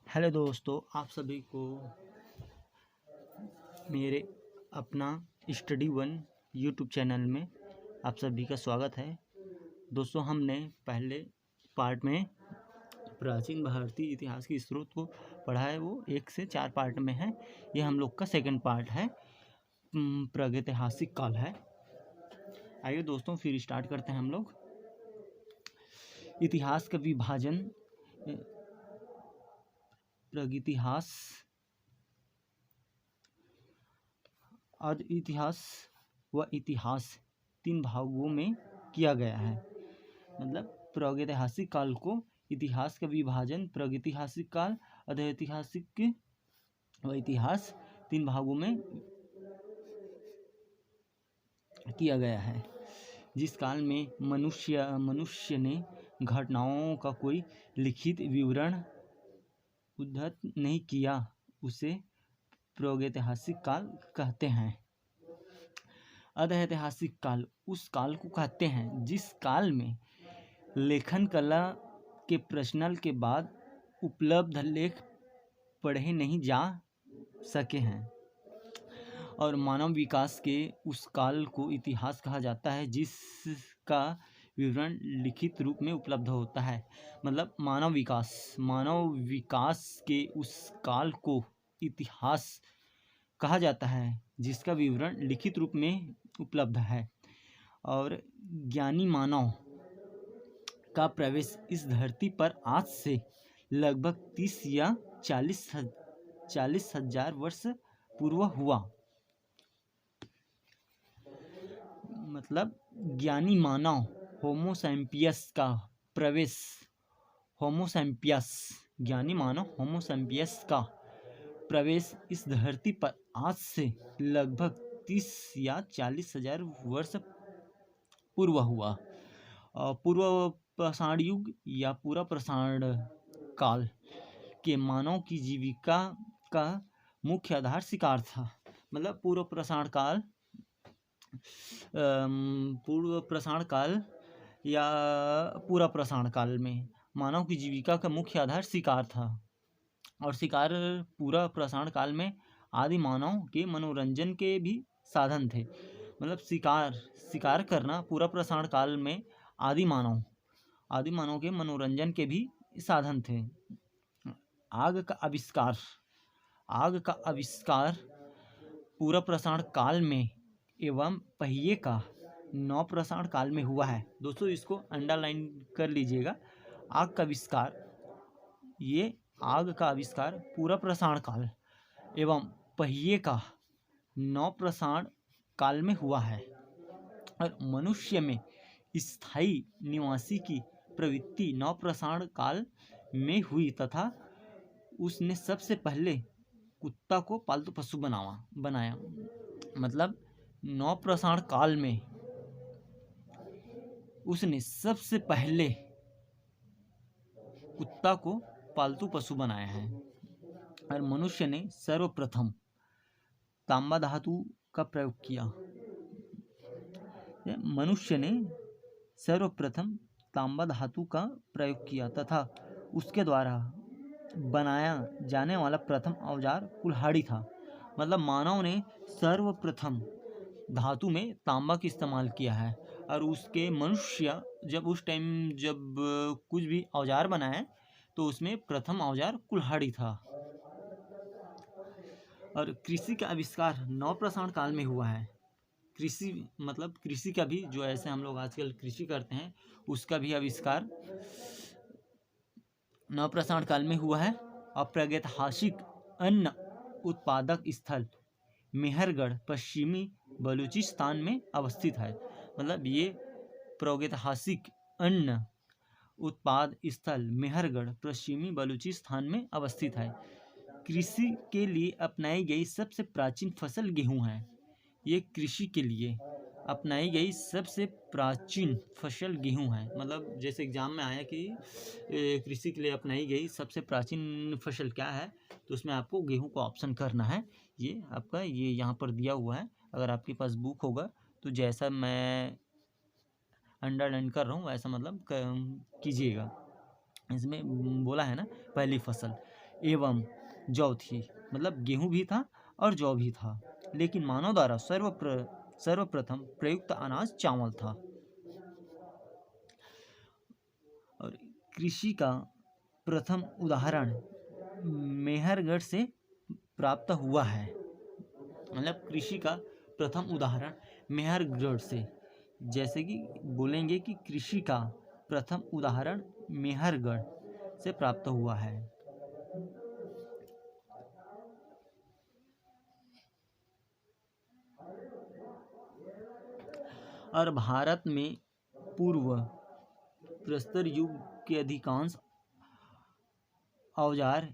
Hello दोस्तों, आप सभी को मेरे अपना स्टडी वन यूट्यूब चैनल में आप सभी का स्वागत है। दोस्तों, हमने पहले पार्ट में प्राचीन भारतीय इतिहास के स्रोत को पढ़ा है। वो 1 से 4 पार्ट में है। ये हम लोग का सेकंड पार्ट है, प्रागैतिहासिक काल है। आइए दोस्तों, फिर स्टार्ट करते हैं हम लोग। इतिहास का विभाजन प्रागैतिहास आदि इतिहास व इतिहास 3 भागों में किया गया है। मतलब प्रागैतिहासिक काल को इतिहास का विभाजन प्रागैतिहासिक काल, अधैतिहासिक व इतिहास 3 भागों में किया गया है। जिस काल में मनुष्य ने घटनाओं का कोई लिखित विवरण उद्धृत नहीं किया, उसे प्रागैतिहासिक काल कहते हैं। अधैतिहासिक काल उस काल को कहते हैं जिस काल में लेखन कला के प्रचलन के बाद उपलब्ध लेख पढ़े नहीं जा सके हैं, और मानव विकास के उस काल को इतिहास कहा जाता है जिसका विवरण लिखित रूप में उपलब्ध होता है। मतलब मानव विकास के उस काल को इतिहास कहा जाता है जिसका विवरण लिखित रूप में उपलब्ध है। और ज्ञानी मानव का प्रवेश इस धरती पर आज से लगभग 30 या 40 हजार वर्ष पूर्व हुआ। मतलब ज्ञानी मानव होमो सैपियंस का प्रवेश इस धरती पर आज से लगभग 30 या 40 हजार वर्ष पूर्व हुआ। पूर्व पाषाण युग या पूरा पाषाण काल के मानव की जीविका का मुख्य आधार शिकार था। मतलब पूर्व पाषाण काल या पूरा पाषाण काल में मानव की जीविका का मुख्य आधार शिकार था, और शिकार पूरा पाषाण काल में आदि मानव के मनोरंजन के भी साधन थे। मतलब शिकार करना पूरा पाषाण काल में आदि मानव के मनोरंजन के भी साधन थे। आग का आविष्कार पूरा पाषाण काल में एवं पहिए का नव पाषाण काल में हुआ है। दोस्तों, इसको अंडरलाइन कर लीजिएगा। आग का आविष्कार पूरा पाषाण काल एवं पहिए का नव पाषाण काल में हुआ है। और मनुष्य में स्थायी निवासी की प्रवृत्ति नव पाषाण काल में हुई तथा उसने सबसे पहले कुत्ता को पालतू पशु बनाया। मतलब नव पाषाण काल में उसने सबसे पहले कुत्ता को पालतू पशु बनाया है। और मनुष्य ने सर्वप्रथम तांबा धातु का प्रयोग किया तथा उसके द्वारा बनाया जाने वाला प्रथम औजार कुल्हाड़ी था। मतलब मानव ने सर्वप्रथम धातु में तांबा का इस्तेमाल किया है। और उसके मनुष्य जब कुछ भी औजार बनाए तो उसमें प्रथम औजार कुल्हाड़ी था। और कृषि का आविष्कार नव पाषाण काल में हुआ है। कृषि का भी, जो ऐसे हम लोग आजकल कृषि करते हैं, उसका भी आविष्कार नव पाषाण काल में हुआ है। और प्रागैतिहासिक अन्न उत्पादक स्थल मेहरगढ़ पश्चिमी बलूचिस्तान में अवस्थित है। मतलब ये प्रागैतिहासिक अन्न उत्पाद स्थल मेहरगढ़ पश्चिमी बलूचिस्तान में अवस्थित है। कृषि के लिए अपनाई गई सबसे प्राचीन फसल गेहूं है। ये कृषि के लिए अपनाई गई सबसे प्राचीन फसल गेहूं है। मतलब जैसे एग्जाम में आया कि कृषि के लिए अपनाई गई सबसे प्राचीन फसल क्या है, तो उसमें आपको गेहूं का ऑप्शन करना है। ये आपका यहाँ पर दिया हुआ है। अगर आपके पास बुक होगा तो जैसा मैं अंडरलाइन कर रहा हूँ वैसा मतलब कीजिएगा। इसमें बोला है ना, पहली फसल एवं जौ थी, मतलब गेहूं भी था और जौ भी था, लेकिन मानव द्वारा सर्वप्रथम प्रयुक्त अनाज चावल था। और कृषि का प्रथम उदाहरण मेहरगढ़ से प्राप्त हुआ है, मतलब कृषि का प्रथम उदाहरण मेहरगढ़ से, जैसे कि बोलेंगे कि कृषि का प्रथम उदाहरण मेहरगढ़ से प्राप्त हुआ है। और भारत में पूर्व प्रस्तर युग के अधिकांश औजार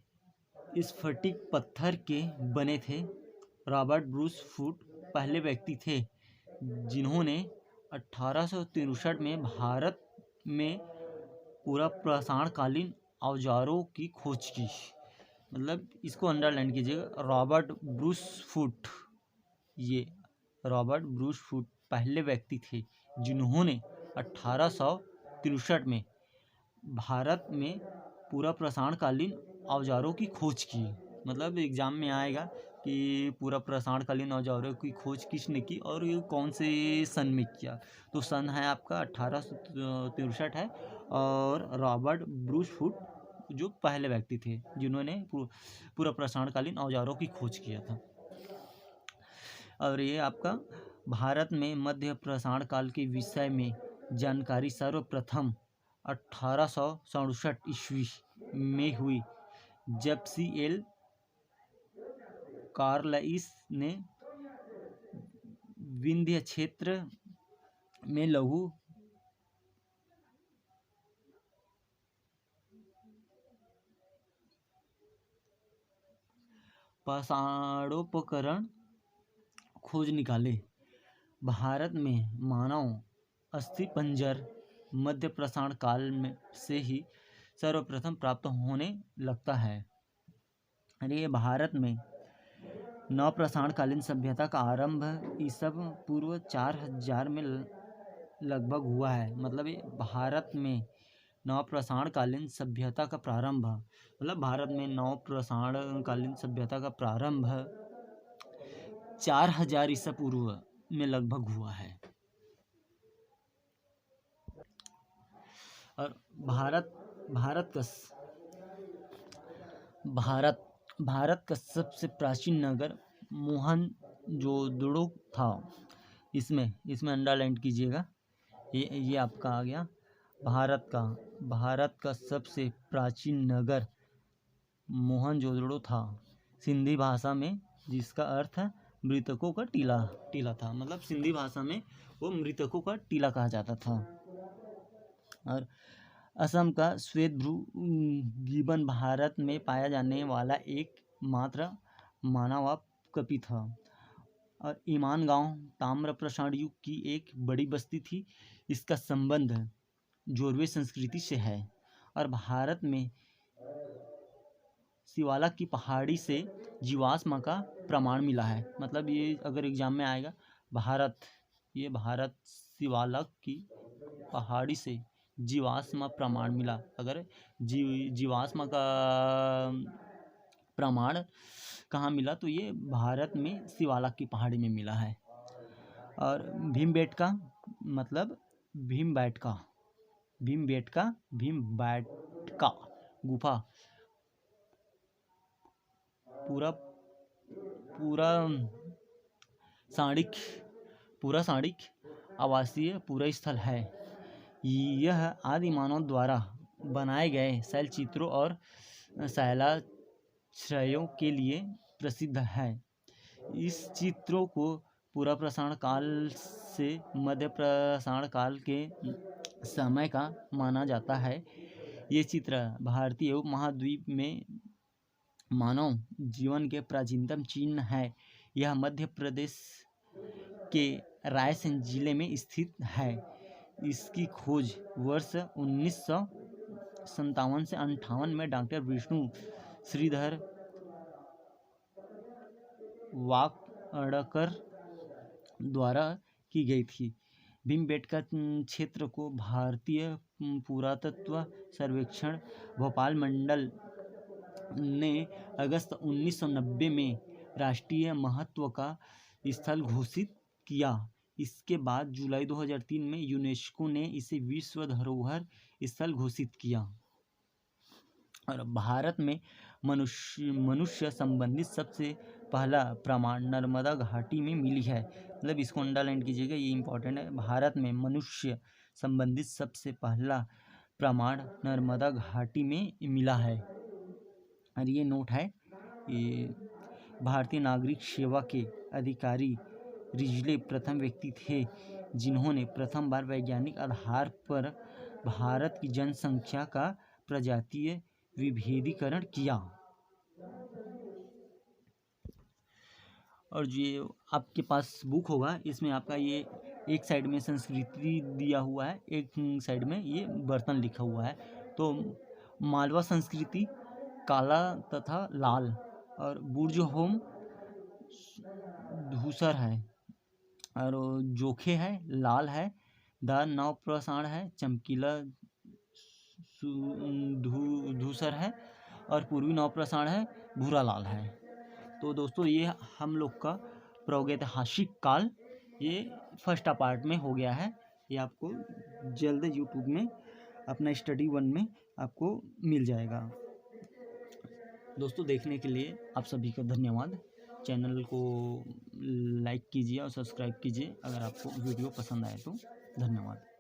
स्फटिक पत्थर के बने थे। रॉबर्ट ब्रूस फूट पहले व्यक्ति थे जिन्होंने 1863 में भारत में पूरा प्रसारणकालीन औजारों की खोज की। मतलब इसको अंडरलाइन कीजिएगा, रॉबर्ट ब्रूस फूट, ये रॉबर्ट ब्रूस फूट पहले व्यक्ति थे जिन्होंने 1863 में भारत में पूरा प्रसारणकालीन औजारों की खोज की। मतलब एग्जाम में आएगा कि पूरा प्रसारणकालीन औजारों की खोज किसने की और ये कौन से सन में किया, तो सन है आपका 1863 है, और रॉबर्ट ब्रूस फूट जो पहले व्यक्ति थे जिन्होंने पूरा प्रसारणकालीन औजारों की खोज किया था। और ये आपका भारत में मध्य प्रसारण काल के विषय में जानकारी सर्वप्रथम 1867 ईस्वी में हुई, जब C.L. कार्लइस ने विंध्य क्षेत्र में लघु पाषाणोपकरण खोज निकाले। भारत में मानव अस्थिपंजर मध्य प्रसारण काल में से ही सर्वप्रथम प्राप्त होने लगता है। अरे ये भारत में नव प्रसारणकालीन सभ्यता का आरंभ ईसा पूर्व 4000 में लगभग हुआ है। मतलब ये भारत में नव प्रसारणकालीन सभ्यता का प्रारंभ, मतलब भारत में नव प्रसारणकालीन सभ्यता का प्रारंभ 4000 ईसा पूर्व में लगभग हुआ है। और भारत का सबसे प्राचीन नगर मोहनजोदड़ो था। इसमें अंडरलाइन कीजिएगा, ये आपका आ गया। भारत का सबसे प्राचीन नगर मोहनजोदड़ो था, सिंधी भाषा में, जिसका अर्थ है मृतकों का टीला था। मतलब सिंधी भाषा में वो मृतकों का टीला कहा जाता था। और असम का श्वेतभ्रू गिबन भारत में पाया जाने वाला एक मात्र मानवापकपी था। और ईमान गांव ताम्र प्रसारण युग की एक बड़ी बस्ती थी। इसका संबंध जोरवे संस्कृति से है। और भारत में शिवाला की पहाड़ी से जीवाश्म का प्रमाण मिला है। मतलब ये अगर एग्जाम में आएगा, भारत शिवाला की पहाड़ी से जीवाश्म प्रमाण मिला। अगर जीवाश्म का प्रमाण कहाँ मिला, तो ये भारत में शिवाला की पहाड़ी में मिला है। और भीमबेटका मतलब भीमबेटका गुफा पूरा साणिक आवासीय पूरा स्थल है। यह आदि मानव द्वारा बनाए गए शैल चित्रों और शैलाश्रयों के लिए प्रसिद्ध है। इस चित्रों को पूरा प्रसारण काल से मध्य प्रसारण काल के समय का माना जाता है। ये चित्र भारतीय उपमहाद्वीप में मानव जीवन के प्राचीनतम चिन्ह है। यह मध्य प्रदेश के रायसेन जिले में स्थित है। इसकी खोज वर्ष 1957 से 58 में डॉक्टर विष्णु श्रीधर वाकड़कर द्वारा की गई थी। भीमबेटका क्षेत्र को भारतीय पुरातत्व सर्वेक्षण भोपाल मंडल ने अगस्त 1990 में राष्ट्रीय महत्व का स्थल घोषित किया। इसके बाद जुलाई 2003 में यूनेस्को ने इसे विश्व धरोहर स्थल घोषित किया। और भारत में मनुष्य संबंधित सबसे पहला प्रमाण नर्मदा घाटी में मिली है। मतलब इसको अंडरलाइन कीजिएगा, ये इंपॉर्टेंट है। भारत में मनुष्य संबंधित सबसे पहला प्रमाण नर्मदा घाटी में मिला है। और ये नोट है, ये भारतीय नागरिक सेवा के अधिकारी रिजले प्रथम व्यक्ति थे जिन्होंने प्रथम बार वैज्ञानिक आधार पर भारत की जनसंख्या का प्रजातीय विभेदीकरण किया। और ये आपके पास बुक होगा, इसमें आपका ये एक साइड में संस्कृति दिया हुआ है, एक साइड में ये बर्तन लिखा हुआ है। तो मालवा संस्कृति काला तथा लाल, और बुर्ज होम धूसर है, और जोखे है लाल है, द नव प्रसाण है चमकीला धूसर है, और पूर्वी नव प्रसाण है भूरा लाल है। तो दोस्तों ये हम लोग का प्रागैतिहासिक काल ये फर्स्ट पार्ट में हो गया है। ये आपको जल्द यूट्यूब में अपना स्टडी 1 में आपको मिल जाएगा। दोस्तों देखने के लिए आप सभी का धन्यवाद। चैनल को लाइक कीजिए और सब्सक्राइब कीजिए अगर आपको वीडियो पसंद आए तो। धन्यवाद।